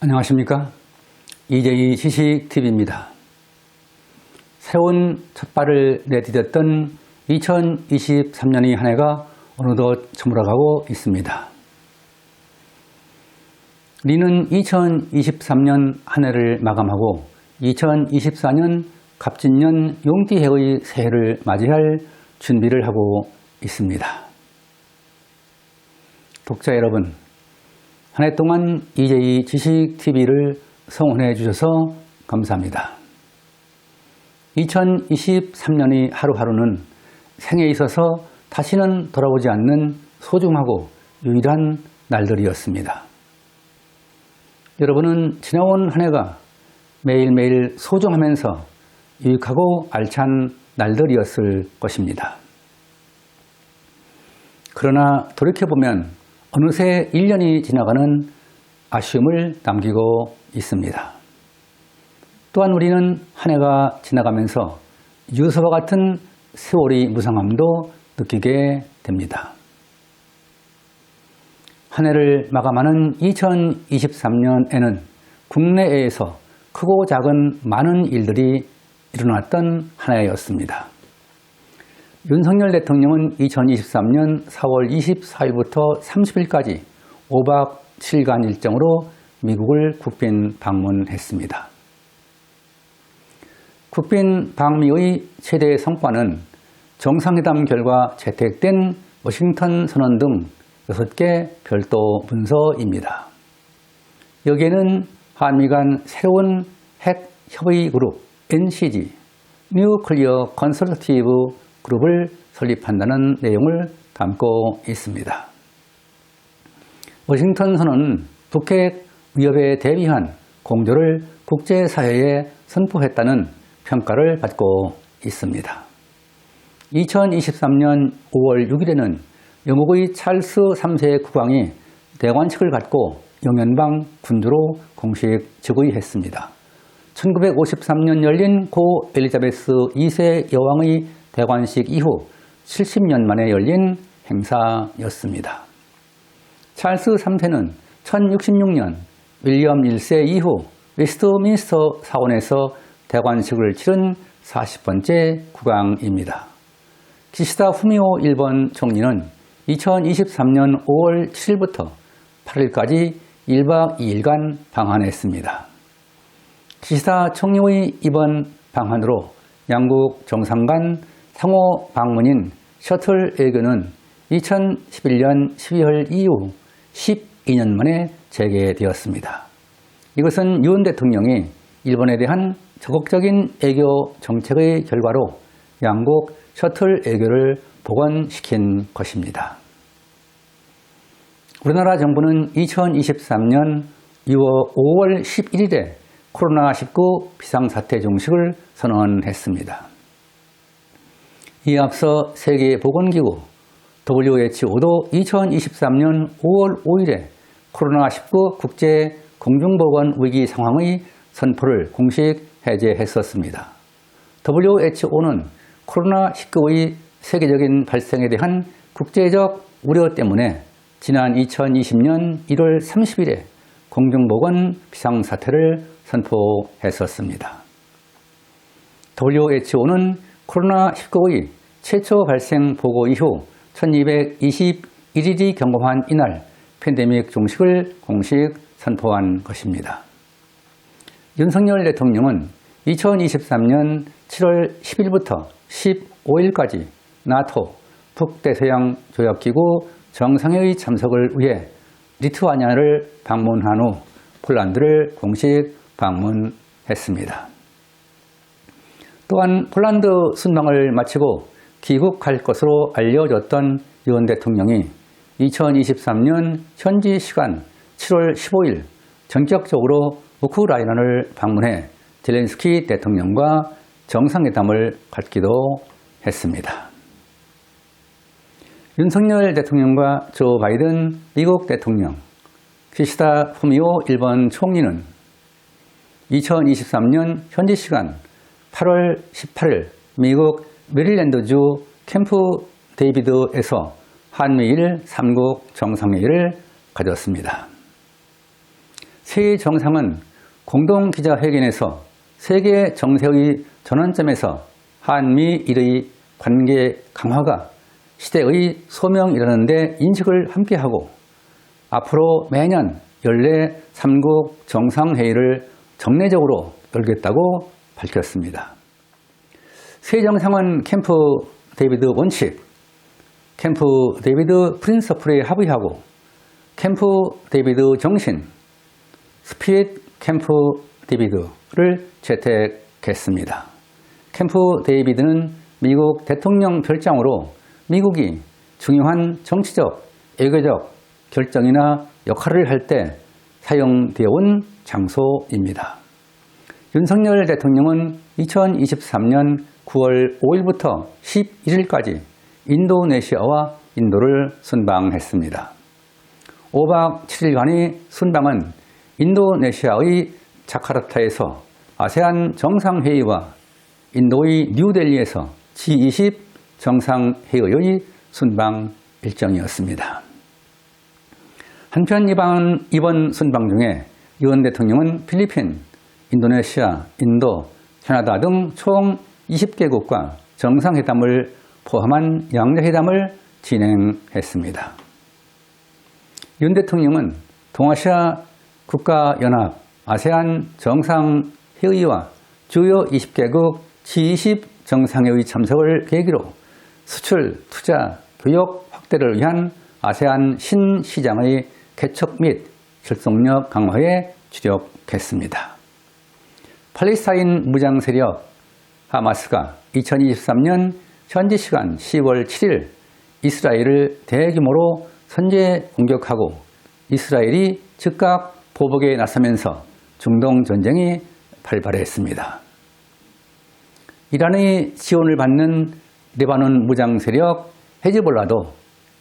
안녕하십니까? 이재희 지식TV입니다. 새로운 첫 발을 내디뎠던 2023년의 한 해가 어느덧 저물어가고 있습니다. 리는 2023년 한 해를 마감하고 2024년 갑진년 용띠해의 새해를 맞이할 준비를 하고 있습니다. 독자 여러분, 한 해 동안 이재희 지식TV를 성원해 주셔서 감사합니다. 2023년의 하루하루는 생에 있어서 다시는 돌아오지 않는 소중하고 유일한 날들이었습니다. 여러분은 지나온 한 해가 매일매일 소중하면서 유익하고 알찬 날들이었을 것입니다. 그러나 돌이켜보면 어느새 1년이 지나가는 아쉬움을 남기고 있습니다. 또한 우리는 한 해가 지나가면서 유서와 같은 세월의 무상함도 느끼게 됩니다. 한 해를 마감하는 2023년에는 국내외에서 크고 작은 많은 일들이 일어났던 한 해였습니다. 윤석열 대통령은 2023년 4월 24일부터 30일까지 5박 7일 일정으로 미국을 국빈 방문했습니다. 국빈 방미의 최대 성과는 정상회담 결과 채택된 워싱턴 선언 등 6개 별도 문서입니다. 여기에는 한미 간 새로운 핵 협의 그룹 NCG, 뉴클리어 컨설터티브 그룹을 설립한다는 내용을 담고 있습니다. 워싱턴 선언은 북핵 위협에 대비한 공조를 국제사회에 선포했다는 평가를 받고 있습니다. 2023년 5월 6일에는 영국의 찰스 3세 국왕이 대관식을 갖고 영연방 군주로 공식 즉위했습니다. 1953년 열린 고 엘리자베스 2세 여왕의 대관식 이후 70년 만에 열린 행사였습니다. 찰스 3세는 1066년 윌리엄 1세 이후 웨스트민스터 사원에서 대관식을 치른 40번째 국왕입니다. 기시다 후미오 일본 총리는 2023년 5월 7일부터 8일까지 1박 2일간 방한했습니다. 기시다 총리의 이번 방한으로 양국 정상 간 상호 방문인 셔틀 외교는 2011년 12월 이후 12년 만에 재개되었습니다. 이것은 윤 대통령이 일본에 대한 적극적인 외교 정책의 결과로 양국 셔틀 외교를 복원시킨 것입니다. 우리나라 정부는 2023년 5월 11일에 코로나19 비상사태 종식을 선언했습니다. 이에 앞서 세계보건기구 WHO도 2023년 5월 5일에 코로나19 국제 공중보건 위기 상황의 선포를 공식 해제했었습니다. WHO는 코로나19의 세계적인 발생에 대한 국제적 우려 때문에 지난 2020년 1월 30일에 공중보건 비상사태를 선포했었습니다. WHO는 코로나19의 최초 발생 보고 이후 1221일이 경과한 이날 팬데믹 종식을 공식 선포한 것입니다. 윤석열 대통령은 2023년 7월 10일부터 15일까지 나토 북대서양 조약기구 정상회의 참석을 위해 리투아니아를 방문한 후 폴란드를 공식 방문했습니다. 또한 폴란드 순방을 마치고 귀국할 것으로 알려졌던 윤 대통령이 2023년 현지 시간 7월 15일 전격적으로 우크라이나를 방문해 젤렌스키 대통령과 정상회담을 갖기도 했습니다. 윤석열 대통령과 조 바이든 미국 대통령, 기시다 후미오 일본 총리는 2023년 현지 시간 8월 18일 미국 메릴랜드주 캠프 데이비드에서 한미일 3국 정상회의를 가졌습니다. 세 정상은 공동기자회견에서 세계 정세의 전환점에서 한미일의 관계 강화가 시대의 소명이라는 데 인식을 함께하고 앞으로 매년 연례 3국 정상회의를 정례적으로 열겠다고 밝혔습니다. 세 정상은 캠프 데이비드 원칙, 캠프 데이비드 프린서플에 합의하고 캠프 데이비드 정신, 스피릿 캠프 데이비드를 채택했습니다. 캠프 데이비드는 미국 대통령 별장으로 미국이 중요한 정치적, 외교적 결정이나 역할을 할 때 사용되어 온 장소입니다. 윤석열 대통령은 2023년 9월 5일부터 11일까지 인도네시아와 인도를 순방했습니다. 5박 7일간의 순방은 인도네시아의 자카르타에서 아세안 정상회의와 인도의 뉴델리에서 G20 정상회의의 순방 일정이었습니다. 한편 이번 순방 중에 윤 대통령은 필리핀, 인도네시아, 인도, 캐나다 등 총 20개국과 정상회담을 포함한 양자회담을 진행했습니다. 윤 대통령은 동아시아 국가연합 아세안 정상회의와 주요 20개국 G20 정상회의 참석을 계기로 수출, 투자, 교역 확대를 위한 아세안 신시장의 개척 및 결속력 강화에 주력했습니다. 팔레스타인 무장세력 하마스가 2023년 현지 시간 10월 7일 이스라엘을 대규모로 선제 공격하고 이스라엘이 즉각 보복에 나서면서 중동 전쟁이 발발했습니다. 이란의 지원을 받는 레바논 무장세력 헤즈볼라도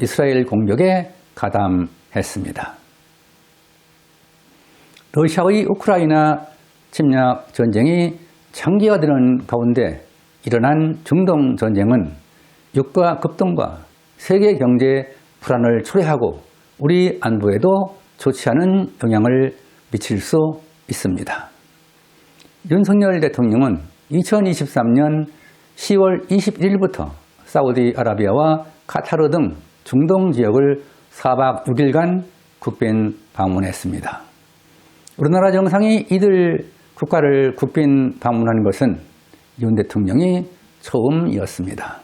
이스라엘 공격에 가담했습니다. 러시아의 우크라이나 침략 전쟁이 장기화되는 가운데 일어난 중동 전쟁은 유가 급등과 세계 경제 불안을 초래하고 우리 안보에도 좋지 않은 영향을 미칠 수 있습니다. 윤석열 대통령은 2023년 10월 21일부터 사우디아라비아와 카타르 등 중동 지역을 4박 6일간 국빈 방문했습니다. 우리나라 정상이 이들 국가를 국빈 방문한 것은 윤 대통령이 처음이었습니다.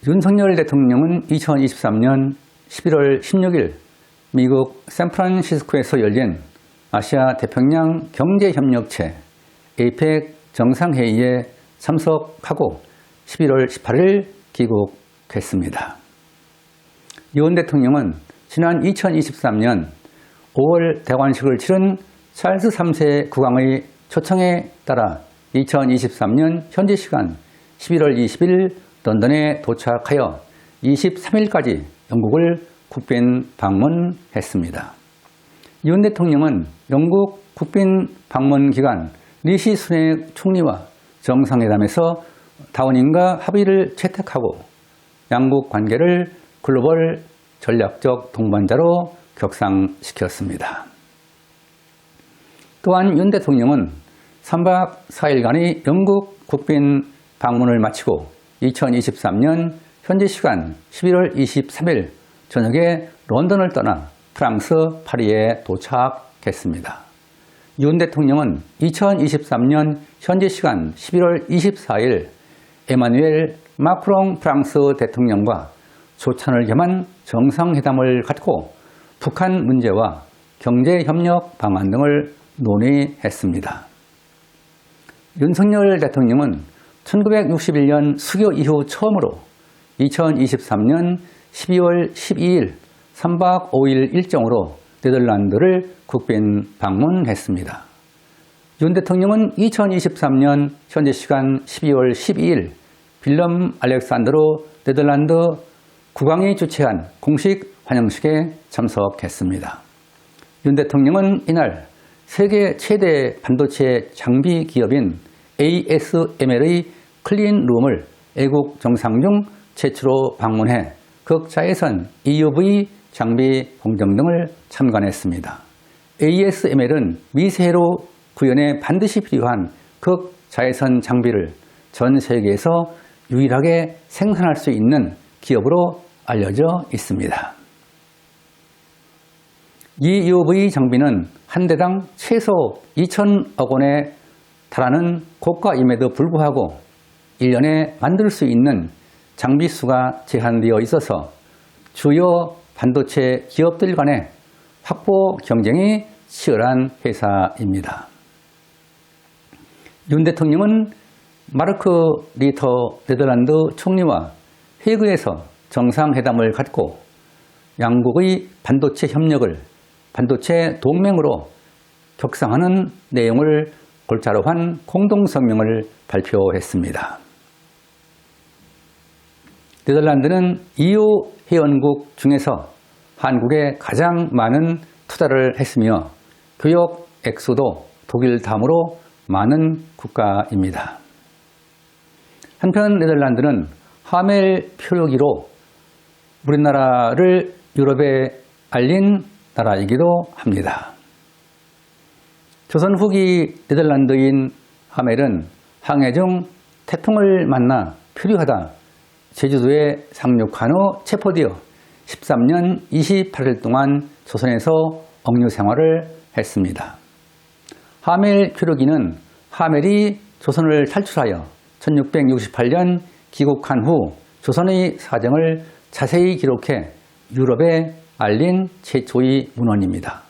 윤석열 대통령은 2023년 11월 16일 미국 샌프란시스코에서 열린 아시아 태평양 경제협력체 APEC 정상회의에 참석하고 11월 18일 귀국했습니다. 윤 대통령은 지난 2023년 5월 대관식을 치른 찰스 3세 국왕의 초청에 따라 2023년 현지 시간 11월 20일 런던에 도착하여 23일까지 영국을 국빈 방문했습니다. 윤 대통령은 영국 국빈 방문 기간 리시 수낙 총리와 정상회담에서 다우닝과 합의를 채택하고 양국 관계를 글로벌 전략적 동반자로 격상시켰습니다. 또한 윤 대통령은 3박 4일간의 영국 국빈 방문을 마치고 2023년 현지 시간 11월 23일 저녁에 런던을 떠나 프랑스 파리에 도착했습니다. 윤 대통령은 2023년 현지 시간 11월 24일 에마누엘 마크롱 프랑스 대통령과 조찬을 겸한 정상회담을 갖고 북한 문제와 경제협력 방안 등을 논의했습니다. 윤석열 대통령은 1961년 수교 이후 처음으로 2023년 12월 12일 3박 5일 일정으로 네덜란드를 국빈 방문했습니다. 윤 대통령은 2023년 현지 시간 12월 12일 빌럼 알렉산드로 네덜란드 국왕이 주최한 공식 환영식에 참석했습니다. 윤 대통령은 이날 세계 최대 반도체 장비 기업인 ASML의 클린룸을 애국 정상 중 최초로 방문해 극자외선 EUV 장비 공정 등을 참관했습니다. ASML은 미세로 구현에 반드시 필요한 극자외선 장비를 전 세계에서 유일하게 생산할 수 있는 기업으로 알려져 있습니다. 이 EUV 장비는 한 대당 최소 2,000억 원에 달하는 고가임에도 불구하고 1년에 만들 수 있는 장비 수가 제한되어 있어서 주요 반도체 기업들 간의 확보 경쟁이 치열한 회사입니다. 윤 대통령은 마르크 리터 네덜란드 총리와 헤이그에서 정상회담을 갖고 양국의 반도체 협력을 반도체 동맹으로 격상하는 내용을 골자로 한 공동성명을 발표했습니다. 네덜란드는 EU 회원국 중에서 한국에 가장 많은 투자를 했으며 교역 액수도 독일 다음으로 많은 국가입니다. 한편 네덜란드는 하멜 표류기로 우리나라를 유럽에 알린 나라이기도 합니다. 조선 후기 네덜란드인 하멜은 항해 중 태풍을 만나 표류하다 제주도에 상륙한 후 체포되어 13년 28일 동안 조선에서 억류 생활을 했습니다. 하멜 표류기는 하멜이 조선을 탈출하여 1668년 귀국한 후 조선의 사정을 자세히 기록해 유럽에 알린 최초의 문헌입니다.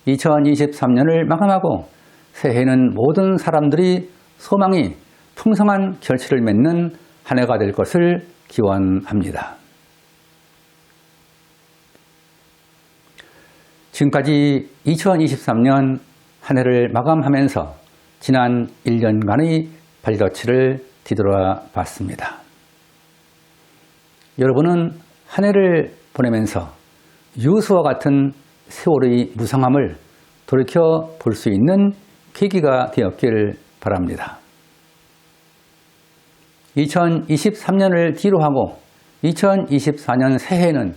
2023년을 마감하고 새해에는 모든 사람들이 소망이 풍성한 결실을 맺는 한 해가 될 것을 기원합니다. 지금까지 2023년 한 해를 마감하면서 지난 1년간의 발자취를 뒤돌아 봤습니다. 여러분은 한 해를 보내면서 유수와 같은 세월의 무상함을 돌이켜 볼 수 있는 계기가 되었길 바랍니다. 2023년을 뒤로 하고 2024년 새해에는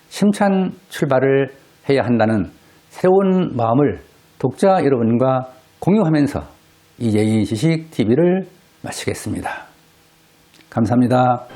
힘찬 출발을 해야 한다는 새로운 마음을 독자 여러분과 공유하면서 이재희 지식TV를 마치겠습니다. 감사합니다.